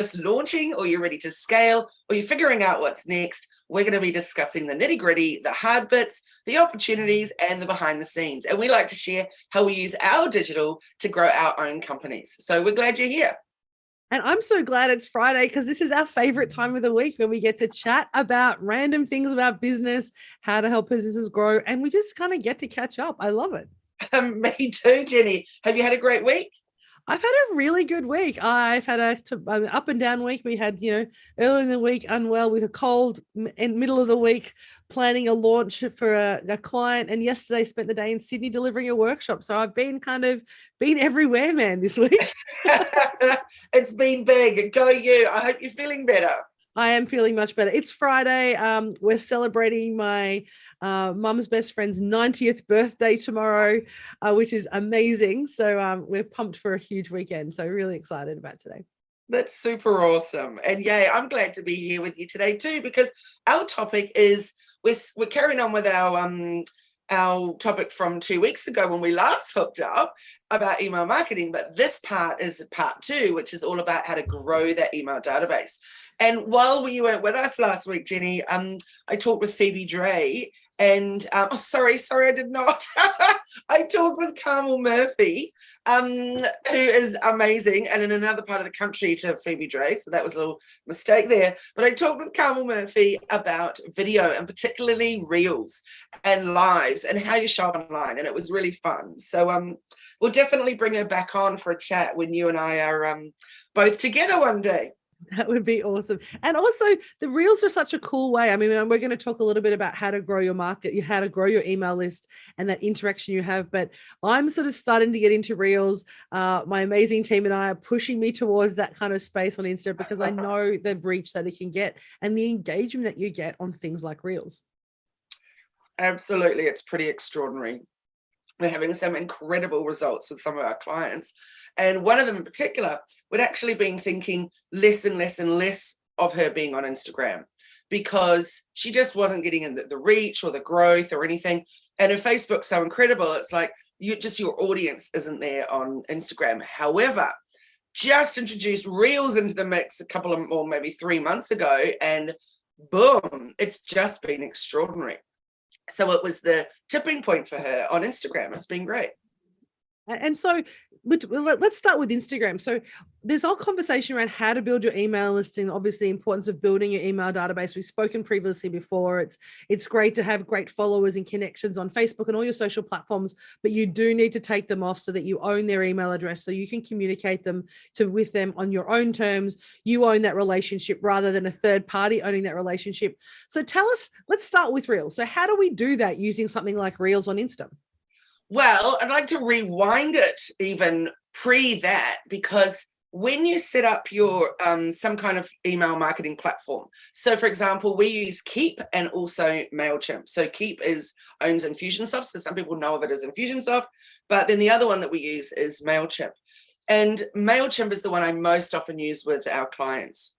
just launching, or you're ready to scale, or you're figuring out what's next, we're going to be discussing the nitty-gritty, the hard bits, the opportunities, and the behind the scenes. And we like to share how we use our digital to grow our own companies. So we're glad you're here. And I'm so glad it's Friday, because this is our favorite time of the week where we get to chat about random things about business, how to help businesses grow, and we just kind of get to catch up. I love it. Me too, Jenni. Have you had a great week? I've had a really good week. I've had an up and down week. We had, early in the week unwell with a cold, in middle of the week planning a launch for a client, and yesterday spent the day in Sydney delivering a workshop. So I've been everywhere, man, this week. It's been big. Go you. I hope you're feeling better. I am feeling much better. It's Friday. We're celebrating my mum's best friend's 90th birthday tomorrow, which is amazing. So we're pumped for a huge weekend. So really excited about today. That's super awesome. And yay, I'm glad to be here with you today too, because our topic is, we're carrying on with our topic from 2 weeks ago when we last hooked up about email marketing. But this part is part 2, which is all about how to grow that email database. And while you weren't with us last week, Jenni, I talked with Phoebe Dre, and sorry, I did not. I talked with Carmel Murphy, who is amazing, and in another part of the country to Phoebe Dre, so that was a little mistake there. But I talked with Carmel Murphy about video, and particularly reels and lives, and how you show up online, and it was really fun. So we'll definitely bring her back on for a chat when you and I are both together one day. That would be awesome. And also, the reels are such a cool way. I mean, we're going to talk a little bit about how to grow your market, how to grow your email list and that interaction you have. But I'm sort of starting to get into reels. My amazing team and I are pushing me towards that kind of space on Insta, because I know the reach that it can get and the engagement that you get on things like reels. Absolutely. It's pretty extraordinary. We're having some incredible results with some of our clients. And one of them in particular, we'd actually been thinking less and less and less of her being on Instagram, because she just wasn't getting in the reach or the growth or anything. And her Facebook's so incredible. It's like your audience isn't there on Instagram. However, just introduced Reels into the mix a couple of, or maybe 3 months ago, and boom, it's just been extraordinary. So it was the tipping point for her on Instagram. It's been great. And so let's start with Instagram. So there's all conversation around how to build your email list, and obviously the importance of building your email database. We've spoken previously before. It's great to have great followers and connections on Facebook and all your social platforms, but you do need to take them off so that you own their email address, so you can communicate with them on your own terms. You own that relationship rather than a third party owning that relationship. So tell us, let's start with Reels. So how do we do that using something like Reels on Insta? Well, I'd like to rewind it even pre that, because when you set up your some kind of email marketing platform, so for example, we use Keep and also MailChimp. So Keep owns Infusionsoft, so some people know of it as Infusionsoft, but then the other one that we use is MailChimp. And MailChimp is the one I most often use with our clients.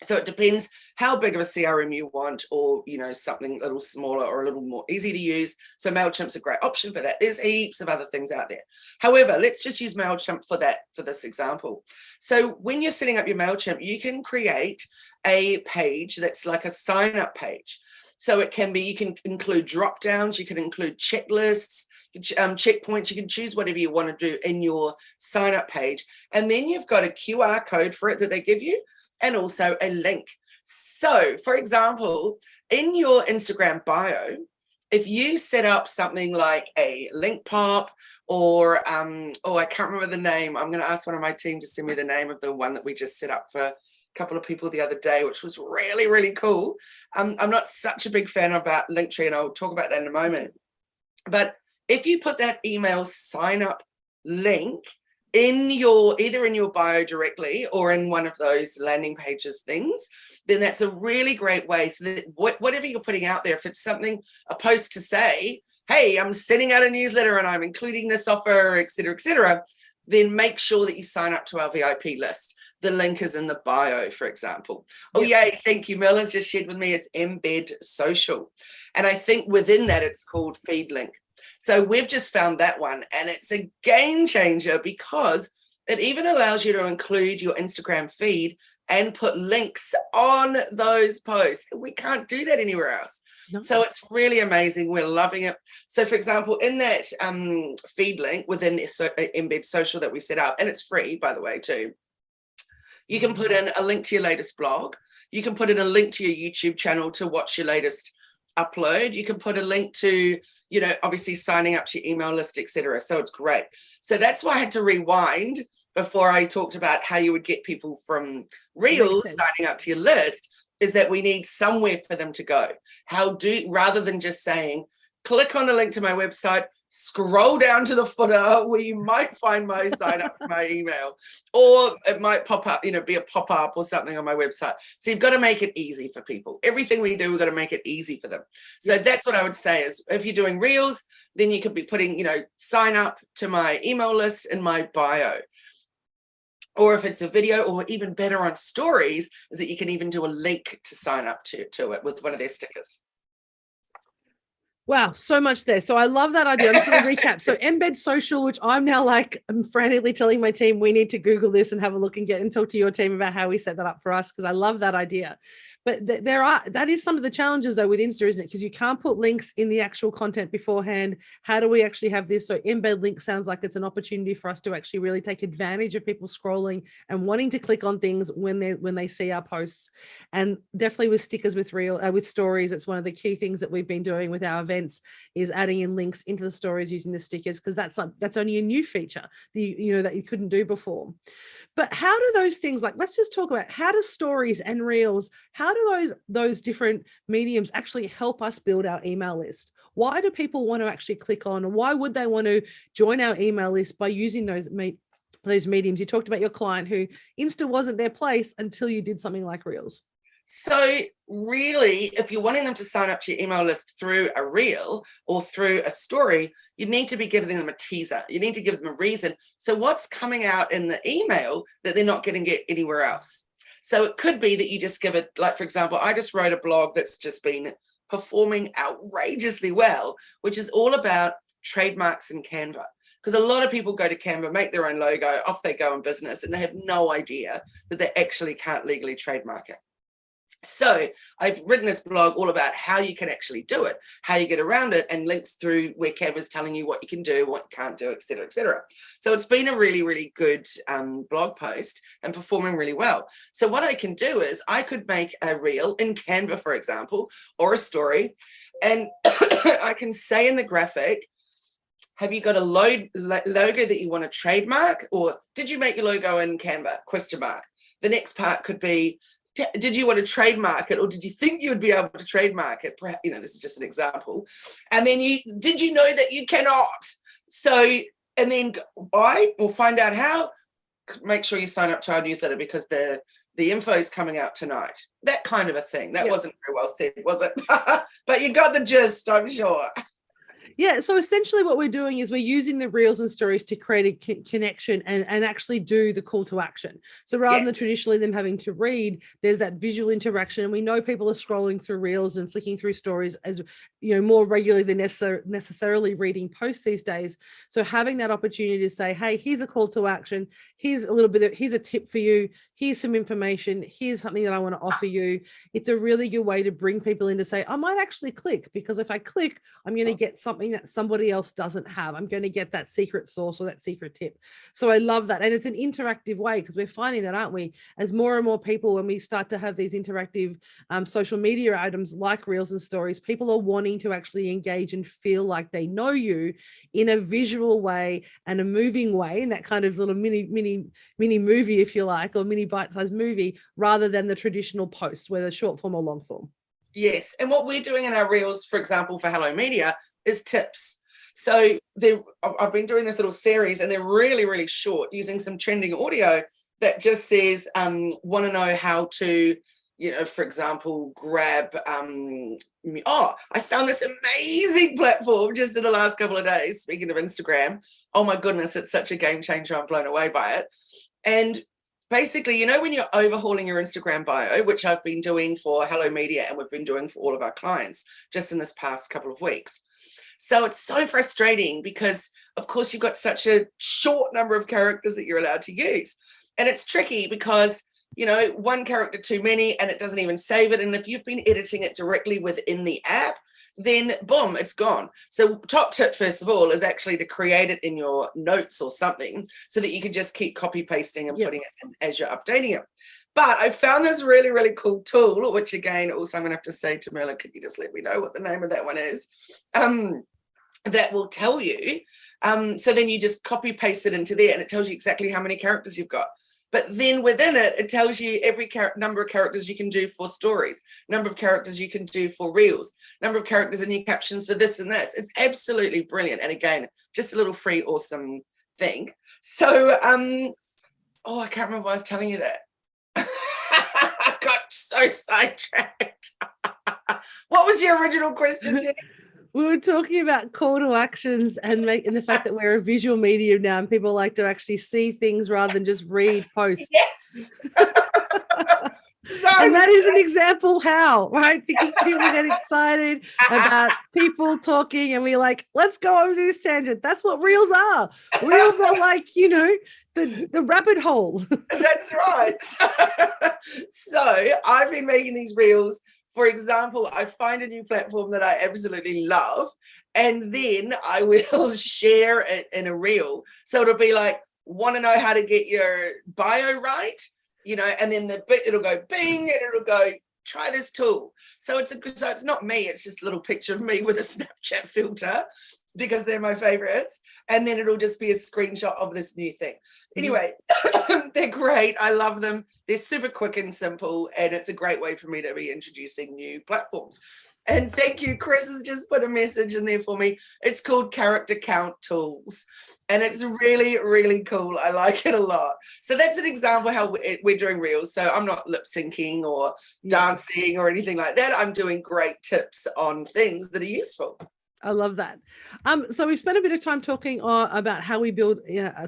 So it depends how big of a CRM you want, or, something a little smaller or a little more easy to use. So MailChimp's a great option for that. There's heaps of other things out there. However, let's just use MailChimp for this example. So when you're setting up your MailChimp, you can create a page that's like a sign-up page. So it can be, you can include drop downs, you can include checklists, checkpoints, you can choose whatever you want to do in your sign-up page. And then you've got a QR code for it that they give you, and also a link. So, for example, in your Instagram bio, if you set up something like a link pop, or, I can't remember the name. I'm going to ask one of my team to send me the name of the one that we just set up for a couple of people the other day, which was really, really cool. I'm not such a big fan about Linktree, and I'll talk about that in a moment. But if you put that email sign up link either in your bio directly or in one of those landing pages things, then that's a really great way, so that whatever you're putting out there, if it's a post to say, hey, I'm sending out a newsletter and I'm including this offer, et cetera, then make sure that you sign up to our VIP list. The link is in the bio, for example. Oh, yay, thank you. Merlin's just shared with me, it's Embed Social. And I think within that, it's called Feed Link. So we've just found that one, and it's a game changer, because it even allows you to include your Instagram feed and put links on those posts. We can't do that anywhere else. No. So it's really amazing. We're loving it. So for example, in that feed link within Embed Social that we set up, and it's free, by the way, too, you can put in a link to your latest blog. You can put in a link to your YouTube channel to watch your latest upload. You can put a link to, you know, obviously signing up to your email list, etc. So it's great. So that's why I had to rewind before I talked about how you would get people from Reels signing up to your list, is that we need somewhere for them to go. Rather than just saying, click on the link to my website, scroll down to the footer where you might find my sign up to my email, or it might pop up, you know, be a pop-up or something on my website. So you've got to make it easy for people. Everything we do, we've got to make it easy for them. So that's what I would say is, if you're doing Reels, then you could be putting, you know, sign up to my email list in my bio. Or if it's a video, or even better on stories, is that you can even do a link to sign up to it with one of their stickers. Wow, so much there. So I love that idea. I'm just going to recap. So Embed Social, which I'm frantically telling my team, we need to Google this and have a look and talk to your team about how we set that up for us, because I love that idea. But that is some of the challenges though with Insta, isn't it? Because you can't put links in the actual content beforehand. How do we actually have this? So embed link sounds like it's an opportunity for us to actually really take advantage of people scrolling and wanting to click on things when they see our posts. And definitely with stickers, with stories, it's one of the key things that we've been doing with our events, is adding in links into the stories using the stickers, because that's only a new feature that you couldn't do before. But how do those things, like, let's just talk about, how do stories and Reels, how do those different mediums actually help us build our email list? Why do people want to actually click on, and why would they want to join our email list by using those mediums? You talked about your client who Insta wasn't their place until you did something like Reels. So really, if you're wanting them to sign up to your email list through a reel or through a story, you need to be giving them a teaser. You need to give them a reason. So what's coming out in the email that they're not going to get anywhere else? So it could be that you just give it, like, for example, I just wrote a blog that's just been performing outrageously well, which is all about trademarks in Canva. Because a lot of people go to Canva, make their own logo, off they go in business, and they have no idea that they actually can't legally trademark it. So I've written this blog all about how you can actually do it, how you get around it, and links through where Canva's telling you what you can do, what you can't do, et cetera, et cetera. So it's been a really, really good blog post and performing really well. So what I can do is I could make a reel in Canva, for example, or a story, and I can say in the graphic, have you got a logo that you want to trademark, or did you make your logo in Canva? ? The next part could be, did you want to trademark it, or did you think you would be able to trademark it? You know, this is just an example. And then did you know that you cannot? So, and then I will find out how. Make sure you sign up to our newsletter, because the info is coming out tonight. That kind of a thing. That wasn't very well said, was it? But you got the gist, I'm sure. Yeah, so essentially what we're doing is we're using the Reels and stories to create a connection and actually do the call to action. So rather than traditionally them having to read, there's that visual interaction. And we know people are scrolling through Reels and flicking through stories, as you know, more regularly than necessarily reading posts these days. So having that opportunity to say, hey, here's a call to action. Here's here's a tip for you. Here's some information. Here's something that I want to offer you. It's a really good way to bring people in to say, I might actually click, because if I click, I'm going to get something that somebody else doesn't have. I'm going to get that secret sauce or that secret tip. So I love that. And it's an interactive way, because we're finding that, aren't we? As more and more people, when we start to have these interactive social media items like Reels and stories, people are wanting to actually engage and feel like they know you in a visual way and a moving way, in that kind of little mini movie, if you like, or mini bite-sized movie, rather than the traditional posts, whether short form or long form. Yes. And what we're doing in our Reels, for example, for Hello Media, is tips. So I've been doing this little series, and they're really, really short, using some trending audio that just says, want to know how to, you know, for example, grab, I found this amazing platform just in the last couple of days, speaking of Instagram. Oh my goodness, it's such a game changer. I'm blown away by it. And basically, you know, when you're overhauling your Instagram bio, which I've been doing for Hello Media and we've been doing for all of our clients just in this past couple of weeks. So it's so frustrating, because of course you've got such a short number of characters that you're allowed to use. And it's tricky because, one character too many and it doesn't even save it. And if you've been editing it directly within the app, then boom, it's gone. So top tip, first of all, is actually to create it in your notes or something so that you can just keep copy pasting and putting it in as you're updating it. But I found this really, really cool tool, which again, also I'm going to have to say to Merlin, could you just let me know what the name of that one is? That will tell you. So then you just copy paste it into there and it tells you exactly how many characters you've got. But then within it, it tells you every number of characters you can do for stories, number of characters you can do for reels, number of characters in your captions for this and this. It's absolutely brilliant. And again, just a little free, awesome thing. So, I can't remember why I was telling you that. I got so sidetracked. What was your original question, Jenni? We were talking about call to actions and the fact that we're a visual medium now and people like to actually see things rather than just read posts. Yes. And that is an example how, right? Because people get excited about people talking and we're like, let's go over this tangent. That's what reels are. Reels are like, the rabbit hole. That's right. So I've been making these reels. For example, I find a new platform that I absolutely love, and then I will share it in a reel. So it'll be like, want to know how to get your bio right? And then it'll go bing, and it'll go, try this tool. So it's not me, it's just a little picture of me with a Snapchat filter because they're my favorites. And then it'll just be a screenshot of this new thing. Anyway, they're great. I love them. They're super quick and simple, and it's a great way for me to be introducing new platforms. And thank you. Chris has just put a message in there for me. It's called Character Count Tools. And it's really, really cool. I like it a lot. So that's an example how we're doing reels. So I'm not lip syncing or dancing or anything like that. I'm doing great tips on things that are useful. I love that. So we've spent a bit of time talking about how we build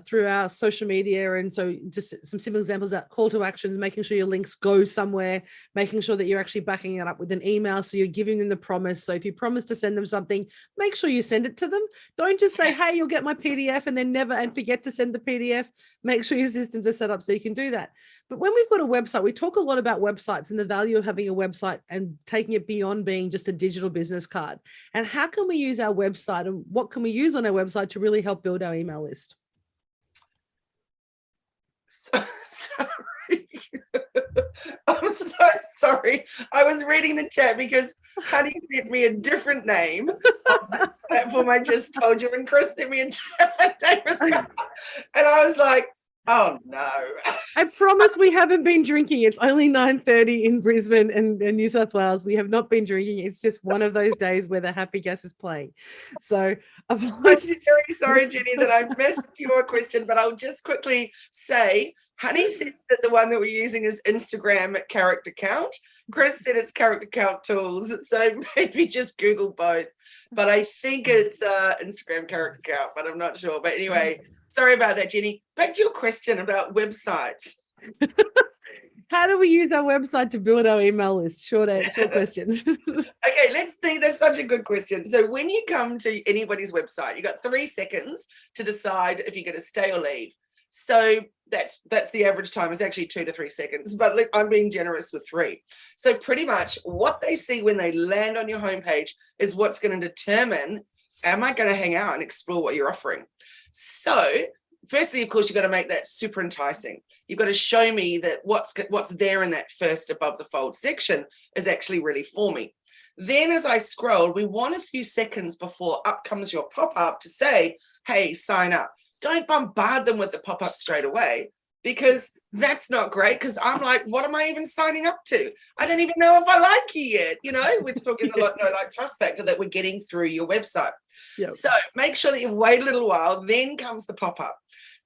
through our social media. And so just some simple examples of call to actions, making sure your links go somewhere, making sure that you're actually backing it up with an email. So you're giving them the promise. So if you promise to send them something, make sure you send it to them. Don't just say, hey, you'll get my PDF and then forget to send the PDF. Make sure your systems are set up so you can do that. But when we've got a website, we talk a lot about websites and the value of having a website and taking it beyond being just a digital business card. And how can we use our website and what can we use on our website to really help build our email list? Sorry. I'm so sorry. I was reading the chat because Honey sent me a different name of the platform I just told you, and Chris sent me a different name as well. And I was like, oh no. I promise we haven't been drinking. It's only 9:30 in Brisbane and New South Wales. We have not been drinking. It's just one of those days where the happy gas is playing. So I'm very sorry, Jenni, that I missed your question, but I'll just quickly say, Honey said that the one that we're using is Instagram character count. Chris said it's character count tools. So maybe just Google both. But I think it's Instagram character count, but I'm not sure. But anyway, sorry about that, Jenni. Back to your question about websites. How do we use our website to build our email list? Short question. Okay, let's think. That's such a good question. So when you come to anybody's website, you got 3 seconds to decide if you're going to stay or leave. So that's the average time. It's actually 2 to 3 seconds, but look, I'm being generous with 3. So pretty much what they see when they land on your homepage is what's going to determine, am I going to hang out and explore what you're offering? So firstly, of course, you've got to make that super enticing. You've got to show me that what's there in that first above the fold section is actually really for me. Then as I scroll, we want a few seconds before up comes your pop-up to say, hey, sign up. Don't bombard them with the pop-up straight away, because that's not great, because I'm like, what am I even signing up to? I don't even know if I like you yet. We're talking a lot, trust factor that we're getting through your website. Yep. So make sure that you wait a little while, then comes the pop-up.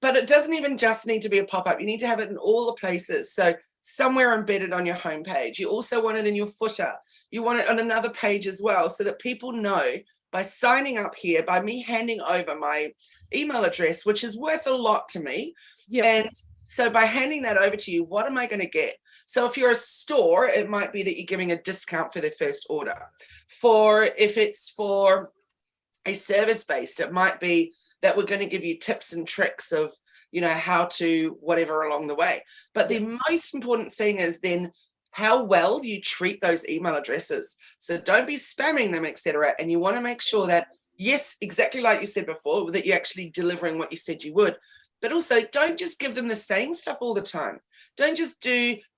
But it doesn't even just need to be a pop-up. You need to have it in all the places. So somewhere embedded on your homepage. You also want it in your footer. You want it on another page as well, so that people know by signing up here, by me handing over my email address, which is worth a lot to me. Yep. And so by handing that over to you, what am I going to get? So if you're a store, it might be that you're giving a discount for their first order. If it's for a service-based, it might be that we're going to give you tips and tricks of, you know, how to whatever along the way. But the most important thing is then how well you treat those email addresses. So don't be spamming them, etc. And you want to make sure that, yes, exactly like you said before, that you're actually delivering what you said you would. But also, don't just give them the same stuff all the time. Don't just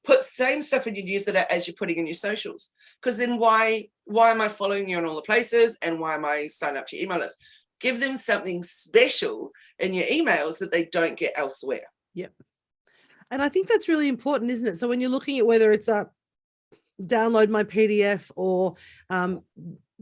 put same stuff in your newsletter as you're putting in your socials. Because then why am I following you on all the places, and why am I signing up to your email list? Give them something special in your emails that they don't get elsewhere. Yep. And I think that's really important, isn't it? So when you're looking at whether it's a download my PDF or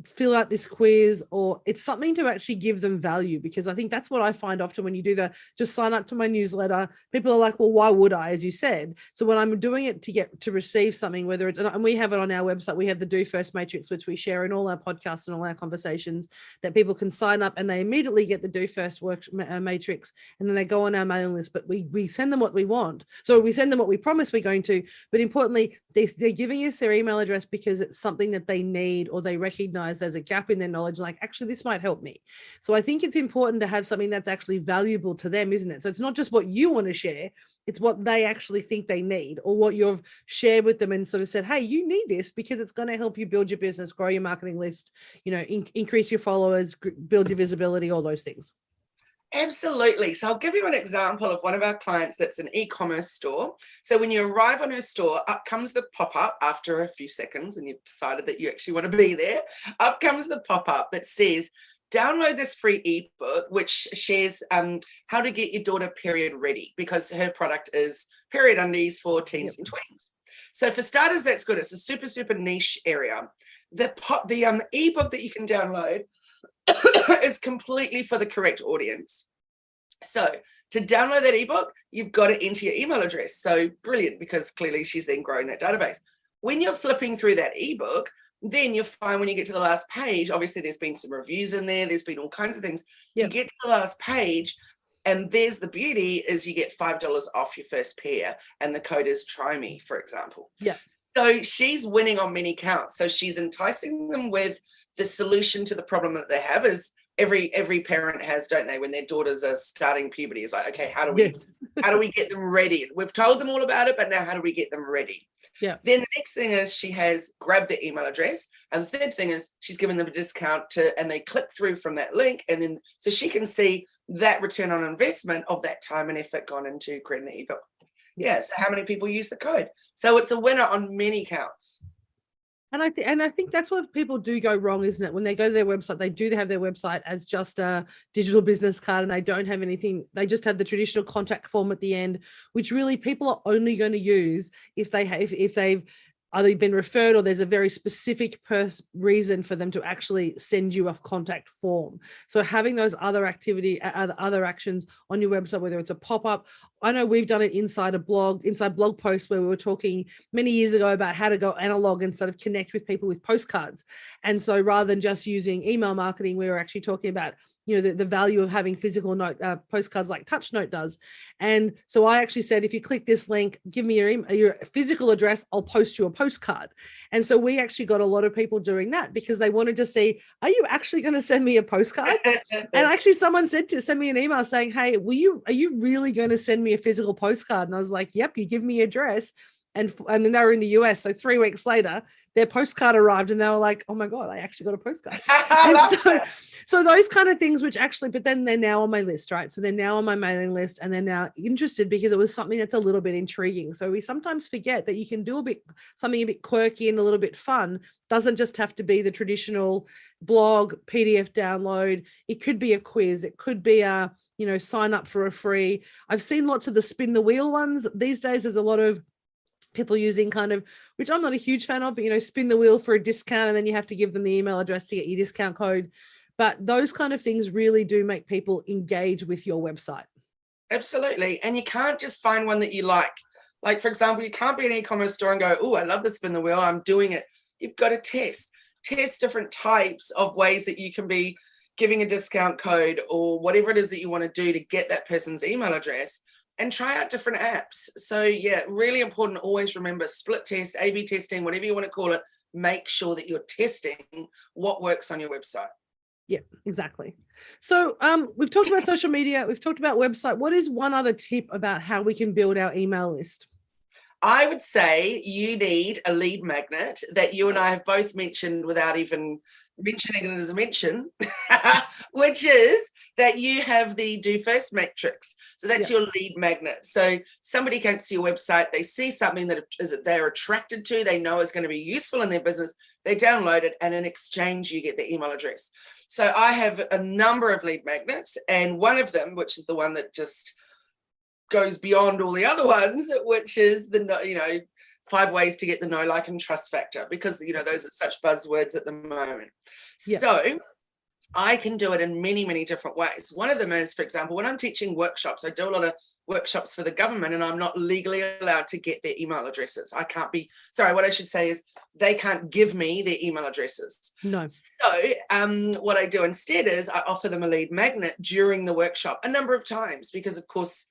fill out this quiz, or it's something to actually give them value, because I think that's what I find often when you do the just sign up to my newsletter, people are like, well, why would I, as you said? So when I'm doing it to receive something, whether it's, and we have it on our website, we have the Do First matrix, which we share in all our podcasts and all our conversations, that people can sign up and they immediately get the Do First matrix, and then they go on our mailing list. But we send them what we want. So we send them what we promise we're going to, but importantly, they're giving us their email address because it's something that they need, or they recognize there's a gap in their knowledge, like, actually this might help me. So I think it's important to have something that's actually valuable to them, isn't it? So it's not just what you want to share, it's what they actually think they need, or what you've shared with them and sort of said, hey, you need this because it's going to help you build your business, grow your marketing list, you know, increase your followers, build your visibility, all those things. Absolutely. So I'll give you an example of one of our clients that's an e-commerce store. So when you arrive on her store, up comes the pop-up after a few seconds and you've decided that you actually want to be there. Up comes the pop-up that says, download this free ebook, which shares how to get your daughter period ready, because her product is period undies for teens and tweens. So for starters, that's good. It's a super, super niche area. The ebook that you can download is completely for the correct audience. So to download that ebook, you've got to enter your email address. So brilliant, because clearly she's then growing that database. When you're flipping through that ebook, then you'll find when you get to the last page, obviously there's been some reviews in there, there's been all kinds of things. You get to the last page, and there's the beauty, is you get $5 off your first pair, and the code is try me, for example. So she's winning on many counts. So she's enticing them with the solution to the problem that they have, is every parent has, don't they, when their daughters are starting puberty. It's like, okay, how do we get them ready? We've told them all about it, but now how do we get them ready? Then the next thing is she has grabbed the email address, and the third thing is she's given them a discount and they click through from that link, and then so she can see that return on investment of that time and effort gone into creating the ebook. So how many people use the code? So it's a winner on many counts. And I think that's what people do go wrong, isn't it? When they go to their website, they do have their website as just a digital business card, and they don't have anything. They just have the traditional contact form at the end, which really people are only going to use if they've either been referred, or there's a very specific reason for them to actually send you a contact form. So having those other actions on your website, whether it's a pop-up, I know we've done it inside blog posts, where we were talking many years ago about how to go analog instead of connect with people with postcards. And so rather than just using email marketing, we were actually talking about, you know, the value of having physical postcards like TouchNote does. And so I actually said, if you click this link, give me your physical address, I'll post you a postcard. And so we actually got a lot of people doing that because they wanted to see, are you actually going to send me a postcard? And actually someone said to send me an email saying, hey, are you really going to send me a physical postcard? And I was like, yep, you give me your address. And then they were in the US. So 3 weeks later, their postcard arrived and they were like, oh my God, I actually got a postcard. So those kind of things, which actually, but then they're now on my list, right? So they're now on my mailing list, and they're now interested because it was something that's a little bit intriguing. So we sometimes forget that you can do something a bit quirky and a little bit fun. Doesn't just have to be the traditional blog, PDF download. It could be a quiz. It could be a, you know, sign up for a free. I've seen lots of the spin the wheel ones. These days, there's a lot of people using kind of, which I'm not a huge fan of, but, you know, spin the wheel for a discount, and then you have to give them the email address to get your discount code. But those kind of things really do make people engage with your website. Absolutely. And you can't just find one that you like. Like, for example, you can't be an e-commerce store and go, oh, I love the spin the wheel, I'm doing it. You've got to test different types of ways that you can be giving a discount code or whatever it is that you want to do to get that person's email address, and try out different apps. So yeah, really important. Always remember, split test, A/B testing, whatever you want to call it. Make sure that you're testing what works on your website. Yeah, exactly. So we've talked about social media, we've talked about website. What is one other tip about how we can build our email list? I would say you need a lead magnet that you and I have both mentioned without even mentioning it as a mention, which is that you have the do first matrix. So that's your lead magnet. So somebody comes to your website, they see something that they're attracted to, they know is going to be useful in their business, they download it, and in exchange, you get the email address. So I have a number of lead magnets, and one of them, which is the one that just goes beyond all the other ones, which is the 5 ways to get the know, like, and trust factor, because those are such buzzwords at the moment. So I can do it in many, many different ways. One of them is, for example, when I'm teaching workshops, I do a lot of workshops for the government, and I'm not legally allowed to get their email addresses. What I should say is they can't give me their email addresses. No. So what I do instead is I offer them a lead magnet during the workshop a number of times, because of course,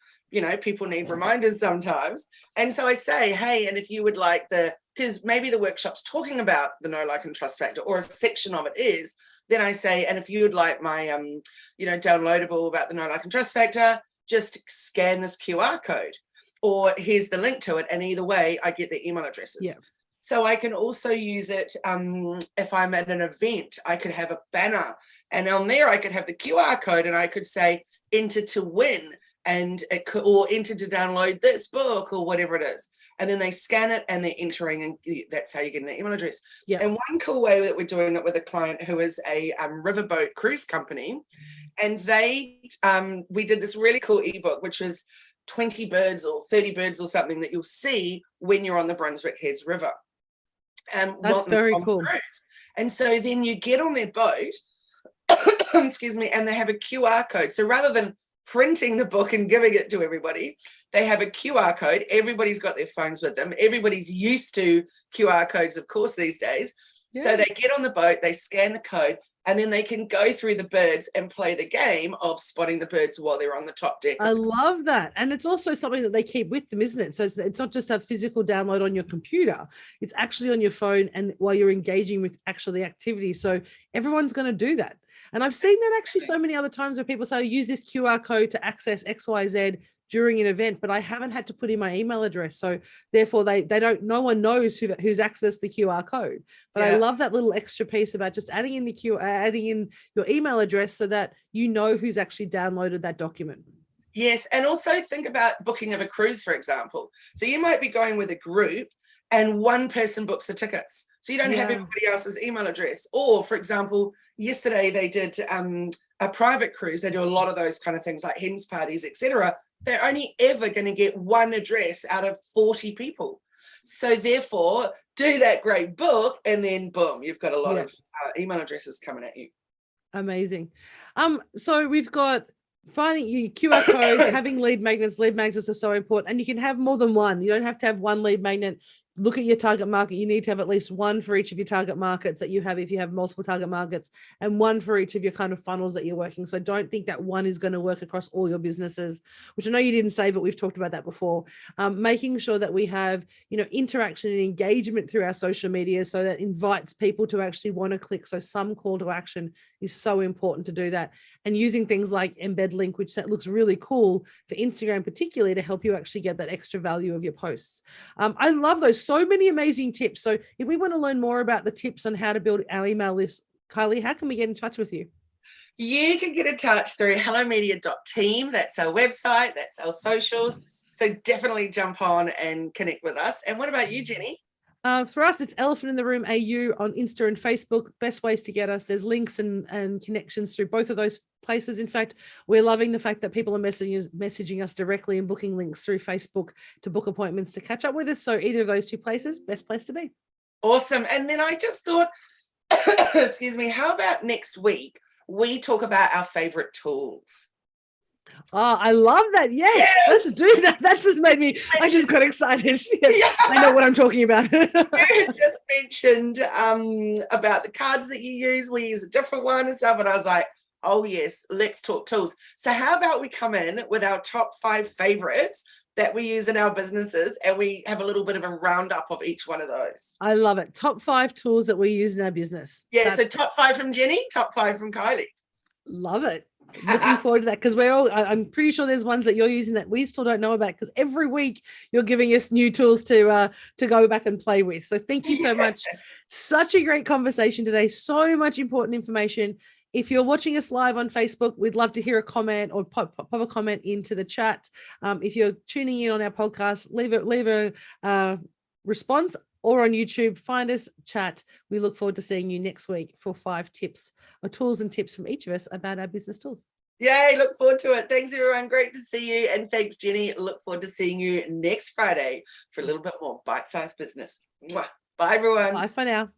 people need reminders sometimes. And so I say, hey, and if you would like because maybe the workshop's talking about the know, like, and trust factor, or a section of it is, then I say, and if you would like my, downloadable about the know, like, and trust factor, just scan this QR code, or here's the link to it. And either way, I get the email addresses. Yeah. So I can also use it if I'm at an event, I could have a banner, and on there I could have the QR code, and I could say, enter to win, and or enter to download this book, or whatever it is. And then they scan it and they're entering, and that's how you get an email address. Yeah. And one cool way that we're doing it with a client who is a riverboat cruise company, and we did this really cool ebook, which was 20 birds or 30 birds or something that you'll see when you're on the Brunswick Heads River. That's very cool. And so then you get on their boat, excuse me, and they have a QR code. So rather than printing the book and giving it to everybody, they have a QR code. Everybody's got their phones with them. Everybody's used to QR codes, of course, these days. Yeah. So they get on the boat, they scan the code, and then they can go through the birds and play the game of spotting the birds while they're on the top deck. I love that. And it's also something that they keep with them, isn't it? So it's not just a physical download on your computer. It's actually on your phone, and while you're engaging with actually the activity. So everyone's going to do that. And I've seen that actually so many other times where people say, use this QR code to access XYZ during an event, but I haven't had to put in my email address. So therefore no one knows who's accessed the QR code. But I love that little extra piece about just adding in your email address so that you know who's actually downloaded that document. Yes. And also think about booking of a cruise, for example. So you might be going with a group and one person books the tickets. So you don't have everybody else's email address. Or, for example, yesterday they did a private cruise. They do a lot of those kind of things like hens parties, etc. They're only ever going to get one address out of 40 people. So therefore, do that great book, and then boom, you've got a lot of email addresses coming at you. Amazing. So we've got finding you QR codes, having lead magnets. Lead magnets are so important, and you can have more than one. You don't have to have one lead magnet. Look at your target market. You need to have at least one for each of your target markets that you have, if you have multiple target markets, and one for each of your kind of funnels that you're working. So don't think that one is going to work across all your businesses, which I know you didn't say, but we've talked about that before. Making sure that we have, interaction and engagement through our social media, so that invites people to actually want to click. So some call to action is so important to do that. And using things like embed link, which that looks really cool for Instagram, particularly to help you actually get that extra value of your posts. I love those. So many amazing tips. So if we want to learn more about the tips on how to build our email list, Kylie, how can we get in touch with you? You can get in touch through hellomedia.team. That's our website. That's our socials. So definitely jump on and connect with us. And what about you, Jenni? For us, it's Elephant in the Room AU on Insta and Facebook. Best ways to get us. There's links and connections through both of those places. In fact, we're loving the fact that people are messaging us directly and booking links through Facebook to book appointments to catch up with us. So either of those two places, best place to be. Awesome. And then I just thought, excuse me, how about next week we talk about our favorite tools? Oh, I love that. Yes, let's do that. That just made me, I just got excited. I know what I'm talking about. You just mentioned about the cards that you use. We use a different one and stuff. And I was like, oh yes, let's talk tools. So how about we come in with our top 5 favorites that we use in our businesses, and we have a little bit of a roundup of each one of those. I love it. Top 5 tools that we use in our business. Yeah, so top 5 from Jenni, top 5 from Kylie. Love it. Looking forward to that, because I'm pretty sure there's ones that you're using that we still don't know about, because every week you're giving us new tools to go back and play with. So thank you so much. Such a great conversation today. So much important information. If you're watching us live on Facebook, we'd love to hear a comment or pop a comment into the chat. If you're tuning in on our podcast, leave a response, or on YouTube, find us, chat. We look forward to seeing you next week for 5 tips or tools and tips from each of us about our business tools. Yay, look forward to it. Thanks, everyone. Great to see you. And thanks, Jenni. Look forward to seeing you next Friday for a little bit more bite-sized business. Mwah. Bye, everyone. Bye for now.